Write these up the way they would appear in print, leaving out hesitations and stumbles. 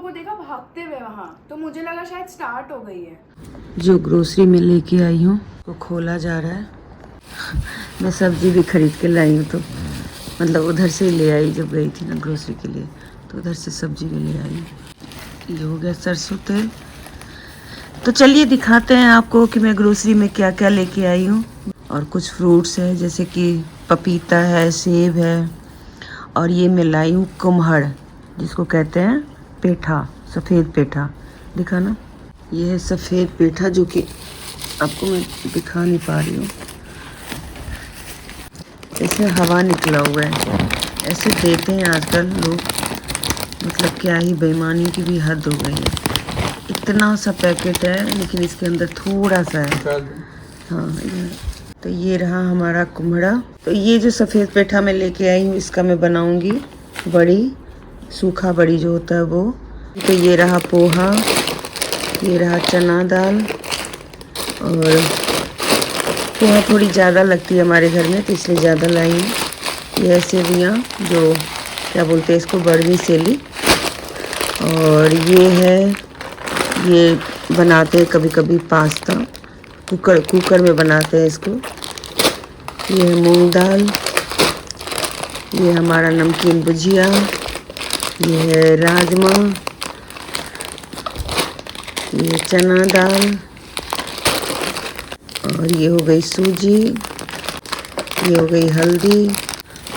को देखा भागते हुए वहाँ, तो मुझे लगा शायद स्टार्ट हो गई है। जो ग्रोसरी में लेके आई हूँ वो खोला जा रहा है। मैं सब्जी भी खरीद के लाई हूँ, तो मतलब उधर से ले आई, जब गई थी ना ग्रोसरी के लिए तो उधर से सब्जी भी ले आई। ये हो गया सरसों तेल। तो चलिए दिखाते हैं आपको कि मैं ग्रोसरी में क्या क्या लेके आई हूँ। और कुछ फ्रूट्स है, जैसे कि पपीता है, सेब है, और ये मैं लाई हूँ कुम्हड़, जिसको कहते हैं पेठा, सफ़ेद पेठा। दिखा ना, ये है सफ़ेद पेठा, जो कि आपको मैं दिखा नहीं पा रही हूँ। इसमें हवा निकला हुआ है, ऐसे देते हैं आजकल लोग, मतलब क्या ही बेईमानी की भी हद हो गई है। इतना सा पैकेट है लेकिन इसके अंदर थोड़ा सा है। हाँ, तो ये रहा हमारा कुम्हड़ा। तो ये जो सफ़ेद पेठा मैं लेके आई हूँ, इसका मैं बनाऊंगी बड़ी, सूखा बड़ी जो होता है वो। तो ये रहा पोहा, ये रहा चना दाल, और पोहा थोड़ी ज़्यादा लगती है हमारे घर में तो इसलिए ज़्यादा लाई हूँ। ये सेवियाँ, जो क्या बोलते हैं इसको, बड़वी सेली। और ये है, ये बनाते हैं कभी कभी पास्ता, कुकर में बनाते हैं इसको। ये है मूंग दाल, ये हमारा नमकीन भुजिया, ये है राजमा, ये चना दाल, और ये हो गई सूजी, ये हो गई हल्दी।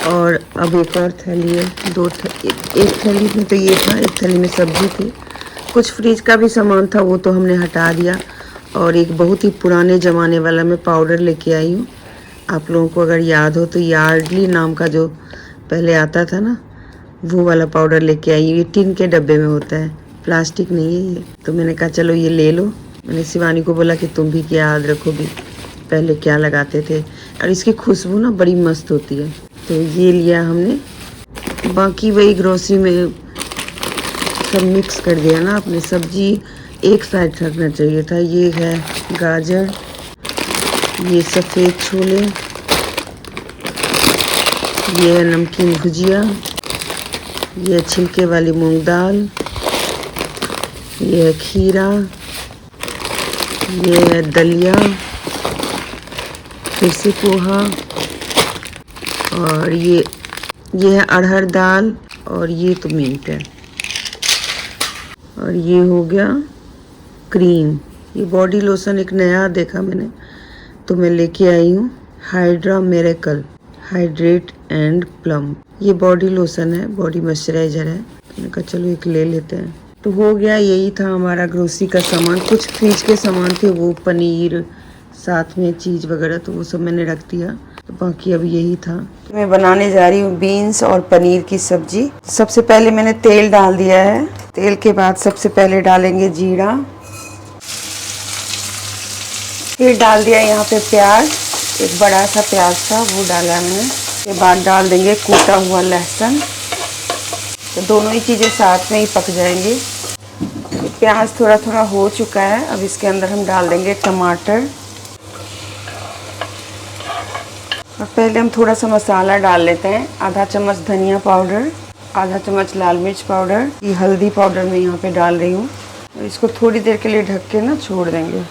और अब एक और थैली है, एक थैली में तो ये था, एक थैली में सब्जी थी। कुछ फ्रिज का भी सामान था, वो तो हमने हटा दिया। और एक बहुत ही पुराने ज़माने वाला मैं पाउडर लेके आई हूँ। आप लोगों को अगर याद हो तो यार्डली नाम का जो पहले आता था ना, वो वाला पाउडर लेके आई हूँ। ये टिन के डब्बे में होता है, प्लास्टिक नहीं है ये। तो मैंने कहा चलो ये ले लो। मैंने शिवानी को बोला कि तुम भी क्या याद रखोगी, पहले क्या लगाते थे। और इसकी खुशबू ना बड़ी मस्त होती है। तो ये लिया हमने। बाकी वही ग्रोसरी में सब मिक्स कर दिया ना आपने। सब्जी एक साइड रखना चाहिए था। ये है गाजर, ये सफ़ेद छोले, ये है नमकीन भुजिया, ये है छिलके वाली मूंग दाल, ये है खीरा, ये है दलिया, फिर से पोहा, और ये है अरहर दाल, और ये तो मीट है। और ये हो गया क्रीम। ये बॉडी लोशन एक नया देखा मैंने, तो मैं लेके आई हूँ hydra miracle hydrate and plum. ये बॉडी लोशन है, बॉडी मॉइस्चराइजर है। तो मैंने कहा चलो एक ले लेते हैं। तो हो गया, यही था हमारा ग्रोसरी का सामान। कुछ फ्रिज के सामान थे, वो पनीर साथ में चीज़ वगैरह, तो वो सब मैंने रख दिया। तो बाकी अब यही था। तो मैं बनाने जा रही हूँ बीन्स और पनीर की सब्जी। सबसे पहले मैंने तेल डाल दिया है। तेल के बाद सबसे पहले डालेंगे जीरा, फिर डाल दिया यहाँ पे प्याज, एक बड़ा सा प्याज था वो डाला मैंने। उसके बाद डाल देंगे कूटा हुआ लहसुन। तो दोनों ही चीज़ें साथ में ही पक जाएंगी। प्याज थोड़ा थोड़ा हो चुका है, अब इसके अंदर हम डाल देंगे टमाटर। और पहले हम थोड़ा सा मसाला डाल लेते हैं। आधा चम्मच धनिया पाउडर, आधा चम्मच लाल मिर्च पाउडर, ये हल्दी पाउडर मैं यहाँ पे डाल रही हूँ। और इसको थोड़ी देर के लिए ढक के ना छोड़ देंगे।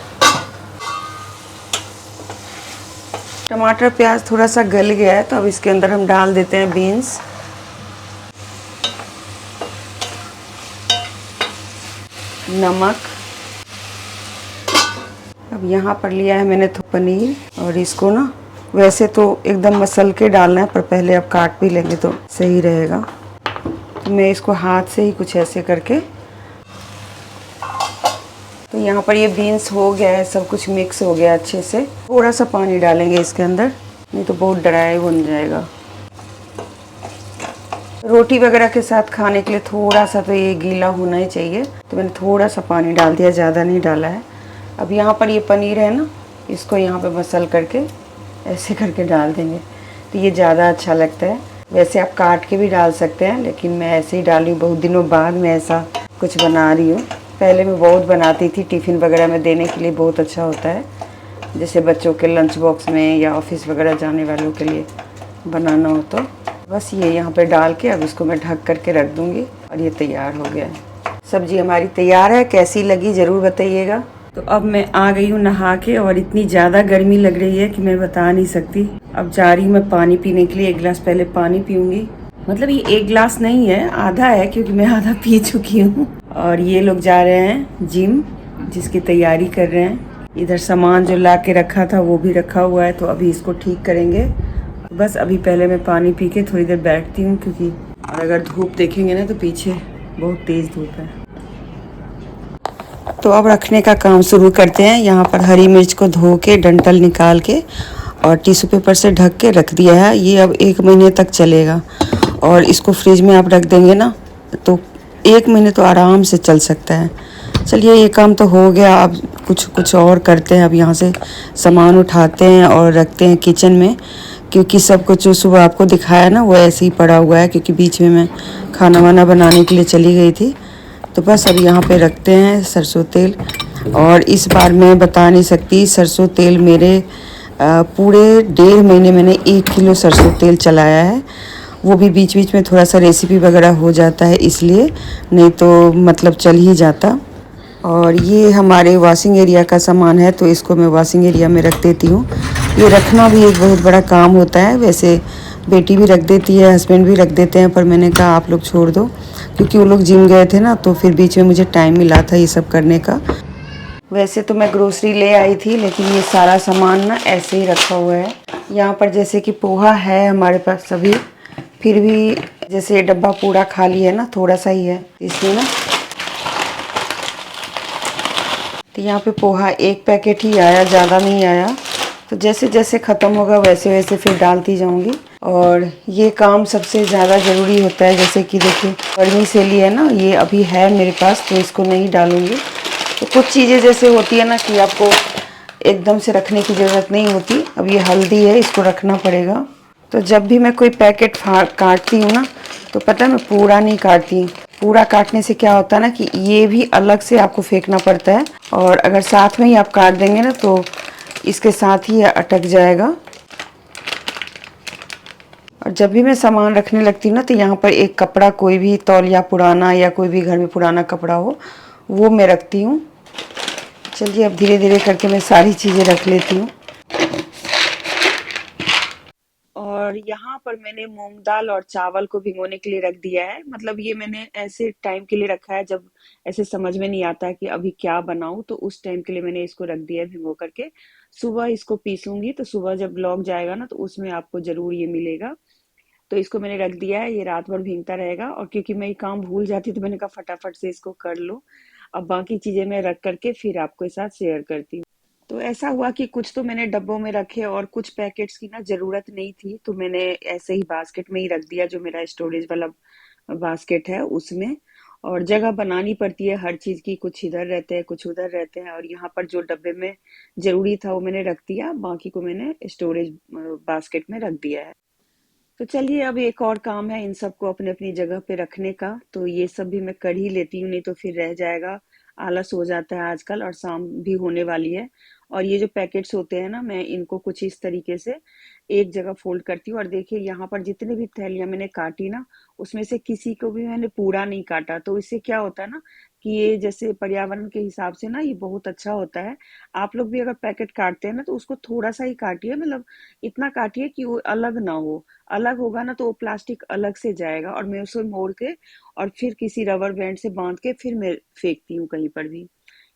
टमाटर प्याज थोड़ा सा गल गया है, तो अब इसके अंदर हम डाल देते हैं बीन्स। नमक। अब यहाँ पर लिया है मैंने पनीर, और इसको ना वैसे तो एकदम मसल के डालना है, पर पहले अब काट भी लेंगे तो सही रहेगा। तो मैं इसको हाथ से ही कुछ ऐसे करके, तो यहाँ पर ये बीन्स हो गया है, सब कुछ मिक्स हो गया अच्छे से। थोड़ा सा पानी डालेंगे इसके अंदर, नहीं तो बहुत ड्राई बन जाएगा। रोटी वगैरह के साथ खाने के लिए थोड़ा सा तो ये गीला होना ही चाहिए, तो मैंने थोड़ा सा पानी डाल दिया, ज़्यादा नहीं डाला है। अब यहाँ पर ये पनीर है ना, इसको यहाँ पे मसल करके ऐसे करके डाल देंगे, तो ये ज़्यादा अच्छा लगता है। वैसे आप काट के भी डाल सकते हैं, लेकिन मैं ऐसे ही डाली हूँ। बहुत दिनों बाद मैं ऐसा कुछ बना रही हूँ। पहले मैं बहुत बनाती थी, टिफ़िन वगैरह में देने के लिए बहुत अच्छा होता है, जैसे बच्चों के लंच बॉक्स में या ऑफिस वगैरह जाने वालों के लिए बनाना हो। तो बस ये यहाँ पे डाल के अब इसको मैं ढक करके रख दूँगी, और ये तैयार हो गया है। सब्जी हमारी तैयार है, कैसी लगी ज़रूर बताइएगा। तो अब मैं आ गई हूँ नहा के और इतनी ज़्यादा गर्मी लग रही है कि मैं बता नहीं सकती। अब जा रही हूँ मैं पानी पीने के लिए, 1 गिलास पहले पानी पीऊँगी। मतलब ये 1 गिलास नहीं है, आधा है, क्योंकि मैं आधा पी चुकी हूँ। और ये लोग जा रहे हैं जिम, जिसकी तैयारी कर रहे हैं। इधर सामान जो ला के रखा था वो भी रखा हुआ है, तो अभी इसको ठीक करेंगे। बस अभी पहले मैं पानी पी के थोड़ी देर बैठती हूँ, क्योंकि और अगर धूप देखेंगे ना तो पीछे बहुत तेज़ धूप है। तो अब रखने का काम शुरू करते हैं। यहाँ पर हरी मिर्च को धो के डंठल निकाल के और टिश्यू पेपर से ढक के रख दिया है। ये अब 1 महीने तक चलेगा और इसको फ्रिज में आप रख देंगे ना तो 1 महीने तो आराम से चल सकता है। चलिए ये काम तो हो गया, अब कुछ और करते हैं। अब यहाँ से सामान उठाते हैं और रखते हैं किचन में, क्योंकि सब कुछ जो सुबह आपको दिखाया ना वो ऐसे ही पड़ा हुआ है, क्योंकि बीच में मैं खाना वाना बनाने के लिए चली गई थी। तो बस अब यहाँ पे रखते हैं सरसों तेल। और इस बार मैं बता नहीं सकती, सरसों तेल मेरे पूरे 1.5 महीने मैंने 1 किलो सरसों तेल चलाया है। वो भी बीच बीच में थोड़ा सा रेसिपी वगैरह हो जाता है इसलिए, नहीं तो मतलब चल ही जाता। और ये हमारे वॉशिंग एरिया का सामान है, तो इसको मैं वॉशिंग एरिया में रख देती हूँ। ये रखना भी एक बहुत बड़ा काम होता है। वैसे बेटी भी रख देती है, हस्बैंड भी रख देते हैं, पर मैंने कहा आप लोग छोड़ दो, क्योंकि वो लोग जिम गए थे ना, तो फिर बीच में मुझे टाइम मिला था ये सब करने का। वैसे तो मैं ग्रोसरी ले आई थी, लेकिन ये सारा सामान ना ऐसे ही रखा हुआ है। यहाँ पर जैसे कि पोहा है हमारे पास सभी, फिर भी जैसे डब्बा पूरा खाली है ना, थोड़ा सा ही है इसलिए ना, तो यहाँ पे पोहा 1 पैकेट ही आया, ज़्यादा नहीं आया। तो जैसे जैसे ख़त्म होगा वैसे वैसे फिर डालती जाऊँगी। और ये काम सबसे ज़्यादा ज़रूरी होता है, जैसे कि देखिए गर्मी से लिए है ना, ये अभी है मेरे पास तो इसको नहीं डालूँगी। तो कुछ चीज़ें जैसे होती है ना कि आपको एकदम से रखने की ज़रूरत नहीं होती। अब ये हल्दी है, इसको रखना पड़ेगा। तो जब भी मैं कोई पैकेट काटती हूँ ना, तो पता है मैं पूरा नहीं काटती। पूरा काटने से क्या होता है ना कि ये भी अलग से आपको फेंकना पड़ता है, और अगर साथ में ही आप काट देंगे ना तो इसके साथ ही अटक जाएगा। और जब भी मैं सामान रखने लगती हूँ ना, तो यहाँ पर एक कपड़ा, कोई भी तौलिया पुराना या कोई भी घर में पुराना कपड़ा हो, वो मैं रखती हूँ। चलिए अब धीरे धीरे करके मैं सारी चीज़ें रख लेती हूँ। और यहाँ पर मैंने मूंग दाल और चावल को भिगोने के लिए रख दिया है। मतलब ये मैंने ऐसे टाइम के लिए रखा है जब ऐसे समझ में नहीं आता कि अभी क्या बनाऊं, तो उस टाइम के लिए मैंने इसको रख दिया है भिगो करके। सुबह इसको पीसूंगी तो सुबह जब ब्लॉग जाएगा ना तो उसमें आपको जरूर ये मिलेगा। तो इसको मैंने रख दिया है, ये रात भर भीगता रहेगा। और क्योंकि मैं ये काम भूल जाती तो मैंने कहा फटाफट से इसको कर लो। अब बाकी चीजें मैं रख करके फिर आपके साथ शेयर करती हूँ। तो ऐसा हुआ कि कुछ तो मैंने डब्बों में रखे और कुछ पैकेट्स की ना जरूरत नहीं थी, तो मैंने ऐसे ही बास्केट में ही रख दिया, जो मेरा स्टोरेज वाला बास्केट है उसमें। और जगह बनानी पड़ती है हर चीज की, कुछ इधर रहते हैं कुछ उधर रहते हैं, और यहाँ पर जो डब्बे में जरूरी था वो मैंने रख दिया, बाकी को मैंने स्टोरेज बास्केट में रख दिया है। तो चलिए अब एक और काम है इन सबको अपने अपनी जगह पे रखने का, तो ये सब भी मैं कर ही लेती हूँ, नहीं तो फिर रह जाएगा। आलस हो जाता है आजकल और शाम भी होने वाली है। और ये जो पैकेट्स होते हैं ना, मैं इनको कुछ इस तरीके से एक जगह फोल्ड करती हूँ। और देखिए यहाँ पर जितनी भी थैलियां मैंने काटी ना, उसमें से किसी को भी मैंने पूरा नहीं काटा। तो इससे क्या होता है ना कि ये जैसे पर्यावरण के हिसाब से ना ये बहुत अच्छा होता है। आप लोग भी अगर पैकेट काटते हैं ना तो उसको थोड़ा सा ही काटिए, मतलब इतना काटिए कि वो अलग ना हो। अलग होगा ना तो वो प्लास्टिक अलग से जाएगा, और मैं उसे मोड़ के और फिर किसी रबर बैंड से बांध के फिर मैं फेंकती हूँ कहीं पर भी।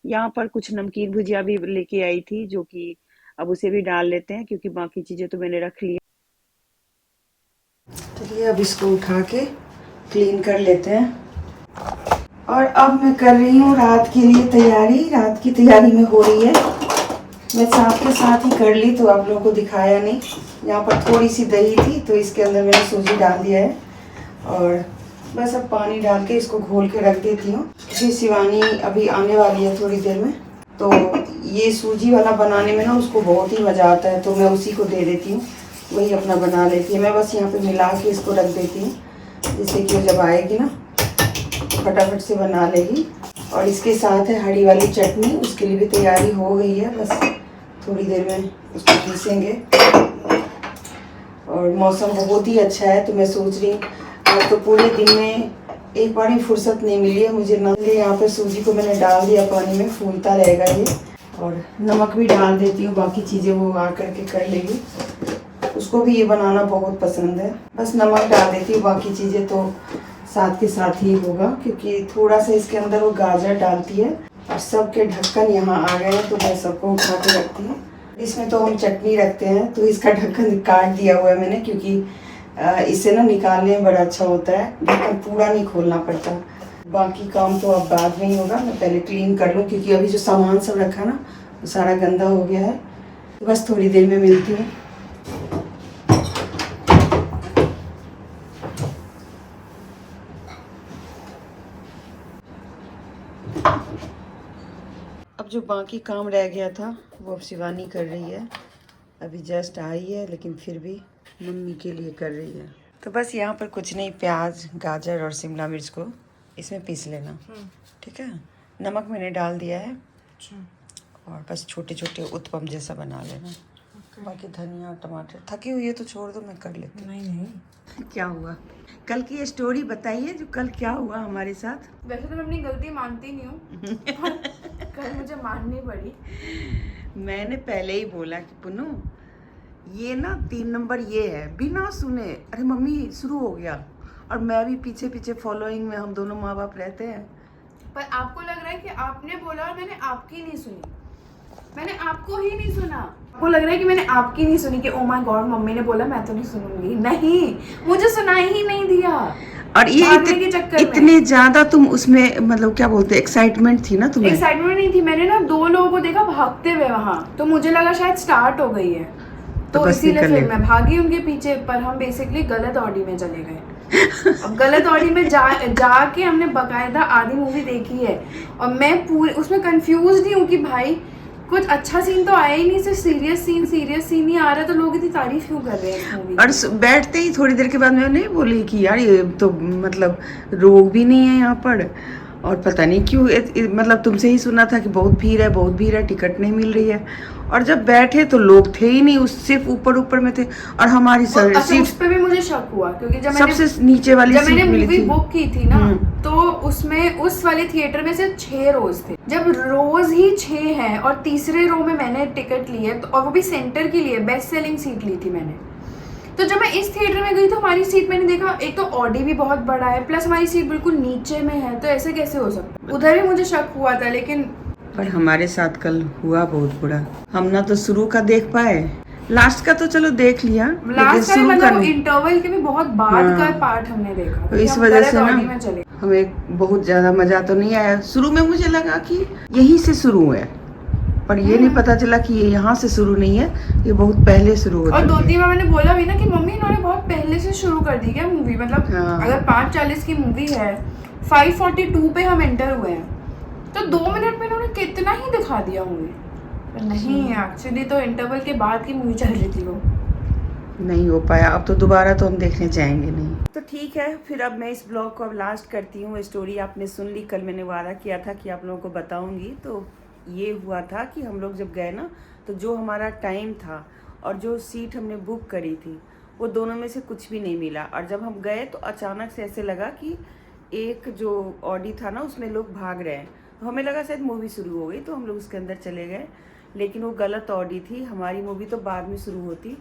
यहाँ पर कुछ नमकीन भुजिया भी लेके आई थी, जो कि अब उसे भी डाल लेते हैं, क्योंकि बाकी चीजें तो मैंने रख ली। चलिए अब इसको उठा के क्लीन कर लेते हैं। और अब मैं कर रही हूँ रात के लिए तैयारी। रात की तैयारी में हो रही है, मैं साथ के साथ ही कर ली तो आप लोगों को दिखाया नहीं। यहाँ पर थोड़ी सी दही थी तो इसके अंदर मैंने सूजी डाल दिया है, और बस अब पानी डाल के इसको घोल के रख देती हूँ। फिर शिवानी अभी आने वाली है थोड़ी देर में, तो ये सूजी वाला बनाने में ना उसको बहुत ही मज़ा आता है, तो मैं उसी को दे देती हूँ, वही अपना बना लेती है। मैं बस यहाँ पे मिला के इसको रख देती हूँ, जिससे कि वो जब आएगी ना फटाफट से बना लेगी। और इसके साथ है हरी वाली चटनी, उसके लिए भी तैयारी हो गई है, बस थोड़ी देर में उसको पीसेंगे। और मौसम बहुत ही अच्छा है, तो मैं सोच रही हूँ आज तो पूरे दिन में एक बार ही फुर्सत नहीं मिली है मुझे ना। यहाँ पे सूजी को मैंने डाल दिया पानी में, फूलता रहेगा ये। और नमक भी डाल देती हूँ, बाकी चीज़ें वो आ करके कर लेगी। उसको भी ये बनाना बहुत पसंद है। बस नमक डाल देती हूँ, बाकी चीज़ें तो साथ के साथ ही होगा, क्योंकि थोड़ा सा इसके अंदर वो गाजर डालती है। और सबके ढक्कन यहाँ आ गए हैं तो मैं सबको उठा के रखती हूँ। इसमें तो हम चटनी रखते हैं, तो इसका ढक्कन काट दिया हुआ है मैंने, क्योंकि इसे ना निकालने में बड़ा अच्छा होता है, ढक्कन पूरा नहीं खोलना पड़ता। बाकी काम तो अब बाद में ही होगा, मैं पहले क्लीन कर लूँ, क्योंकि अभी जो सामान सब रखा ना वो सारा गंदा हो गया है। तो बस थोड़ी देर में मिलती हूँ। अब जो बाकी काम रह गया था वो अब शिवानी कर रही है। अभी जस्ट आई है, लेकिन फिर भी मम्मी के लिए कर रही है। तो बस यहाँ पर कुछ नहीं, प्याज, गाजर और शिमला मिर्च को इसमें पीस लेना, ठीक है। नमक मैंने डाल दिया है, और बस छोटे छोटे उत्पम जैसा बना लेना। बाकी धनिया टमाटर, थकी हुई है तो छोड़ दो, मैं कर लेती हूँ। नहीं क्या हुआ कल की स्टोरी बताइए, जो कल क्या हुआ हमारे साथ। वैसे तो मैं अपनी गलती मानती नहीं हूँ, कल मुझे माननी पड़ी। मैंने पहले ही बोला कि पुनू ये ना 3 नंबर ये है, बिना सुने अरे मम्मी शुरू हो गया, और मैं भी पीछे पीछे फॉलोइंग में, हम दोनों माँ बाप रहते हैं। पर आपको लग रहा है कि आपने बोला और मैंने आपकी नहीं सुनी, मैंने आपको ही नहीं सुना। आपको लग रहा है कि मैंने आपकी नहीं सुनी, कि ओ माय गॉड मम्मी ने बोला मैं तो नहीं सुनूंगी। नहीं, मुझे सुनाई ही नहीं दिया। और ये इतने ज्यादा तुम उसमें मतलब क्या बोलते हैं, एक्साइटमेंट थी ना तुम्हें? एक्साइटमेंट नहीं थी, मैंने ना 2 लोगों को देखा भागते हुए वहाँ, तो मुझे लगा शायद स्टार्ट हो गई है, तो इसीलिए फिर मैं भागी उनके पीछे। पर हम बेसिकली गलत ऑडी में चले गए। अब गलत ऑडी में जाके हमने बकायदा आधी मूवी देखी है, और मैं पूरे उसमें कंफ्यूज नहीं हूँ कि भाई कुछ अच्छा सीन तो आया ही नहीं, सिर्फ सीरियस सीन ही आ रहा है, तो लोग इतनी तारीफ क्यों कर रहे हैं इस मूवी की? और बैठते ही थोड़ी देर के बाद मैं नहीं बोली कि यार ये तो मतलब रोग भी नहीं है यहाँ पर, और पता नहीं क्यों मतलब तुमसे ही सुना था कि बहुत भीड़ है, टिकट नहीं मिल रही है। और जब बैठे तो लोग थे ही नहीं, उस सिर्फ ऊपर में थे, और हमारी सीट उस पे भी मुझे शक हुआ, क्योंकि जब सबसे नीचे वाली जब मैंने मिली मूवी थी। बुक की थी ना, तो उसमें उस वाले थिएटर में सिर्फ 6 रोज थे। जब रोज ही 6 हैं और तीसरे रो में मैंने टिकट ली है, तो और वो भी सेंटर की लिए, बेस्ट सेलिंग सीट ली थी मैंने। तो जब मैं इस थिएटर में गई तो हमारी सीट मैंने देखा, एक तो ऑडी भी बहुत बड़ा है, प्लस हमारी सीट बिल्कुल नीचे में है, तो ऐसे कैसे हो सकता है? उधर भी मुझे शक हुआ था, लेकिन पर हमारे साथ कल हुआ बहुत बुरा। हम ना तो शुरू का देख पाए, लास्ट का तो चलो देख लिया, लास्ट का मतलब इंटरवल के भी बहुत बाद का पार्ट हमने देखा, तो इस वजह से ना हमें बहुत ज्यादा मजा तो नहीं आया। शुरू में मुझे लगा कि यहीं से शुरू है, पर ये नहीं पता चला कि ये यहाँ से शुरू नहीं है, ये बहुत पहले शुरू होता है। और 2-3 बार मैंने बोला भी ना कि मम्मी इन्होंने बहुत पहले से शुरू कर दी क्या मूवी, मतलब अगर 5:40 की मूवी है, 5:42 पे हम एंटर हुए हैं, तो 2 मिनट में इन्होंने कितना ही दिखा दिया मूवी। नहीं एक्चुअली तो इंटरवल के बाद की मूवी चल रही थी, वो नहीं हो पाया। अब तो दोबारा तो हम देखने जाएंगे नहीं। तो ठीक है, फिर अब मैं इस ब्लॉग को अब लास्ट करती हूँ। स्टोरी आपने सुन ली, कल मैंने वादा किया था कि आप लोगों को बताऊंगी। तो ये हुआ था कि हम लोग जब गए ना, तो जो हमारा टाइम था और जो सीट हमने बुक करी थी, वो दोनों में से कुछ भी नहीं मिला। और जब हम गए तो अचानक से ऐसे लगा कि एक जो ऑडी था ना, उसमें लोग भाग रहे हैं, तो हमें लगा शायद मूवी शुरू हो गई, तो हम लोग उसके अंदर चले गए। लेकिन वो गलत ऑडी थी, हमारी मूवी तो बाद में शुरू होती,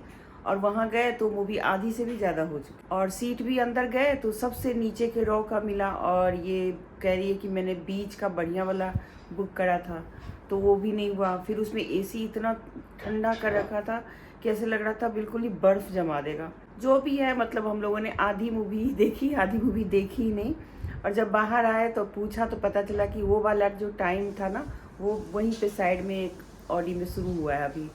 और वहाँ गए तो मूवी आधी से भी ज़्यादा हो चुकी। और सीट भी अंदर गए तो सबसे नीचे के रो का मिला, और ये कह रही है कि मैंने बीच का बढ़िया वाला बुक करा था, तो वो भी नहीं हुआ। फिर उसमें एसी इतना ठंडा कर रखा था कि ऐसे लग रहा था बिल्कुल ही बर्फ़ जमा देगा। जो भी है, मतलब हम लोगों ने आधी मूवी देखी, आधी मूवी देखी ही नहीं। और जब बाहर आए तो पूछा तो पता चला कि वो वाला जो टाइम था ना, वो वहीं पे साइड में एक ऑडी में शुरू हुआ है अभी,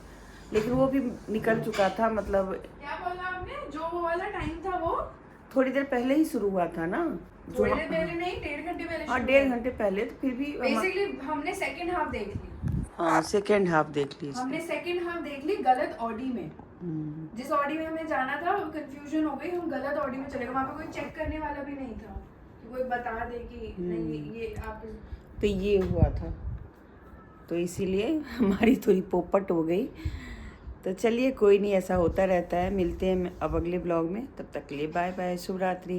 लेकिन वो भी निकल चुका था। मतलब क्या बोला आपने, जो वो वाला टाइम था वो थोड़ी देर पहले ही शुरू हुआ था ना, जो पहले नहीं, 1.5 घंटे पहले। हाँ, 1.5 घंटे पहले। तो फिर भी बेसिकली हमने सेकंड हाफ देख ली। हाँ, सेकंड हाफ देख ली हमने सेकंड हाफ देख ली गलत ऑडी में। जिस ऑडी में हमें जाना था कंफ्यूजन हो गई, हम गलत ऑडी में चले गए। वहाँ पे कोई चेक करने वाला भी नहीं था कि कोई बता दे कि नहीं ये आप। तो ये हुआ था, तो इसीलिए हमारी थोड़ी पोपट हो गई। तो चलिए, कोई नहीं, ऐसा होता रहता है। मिलते हैं अब अगले ब्लॉग में, तब तक के लिए बाय बाय, शुभ रात्रि।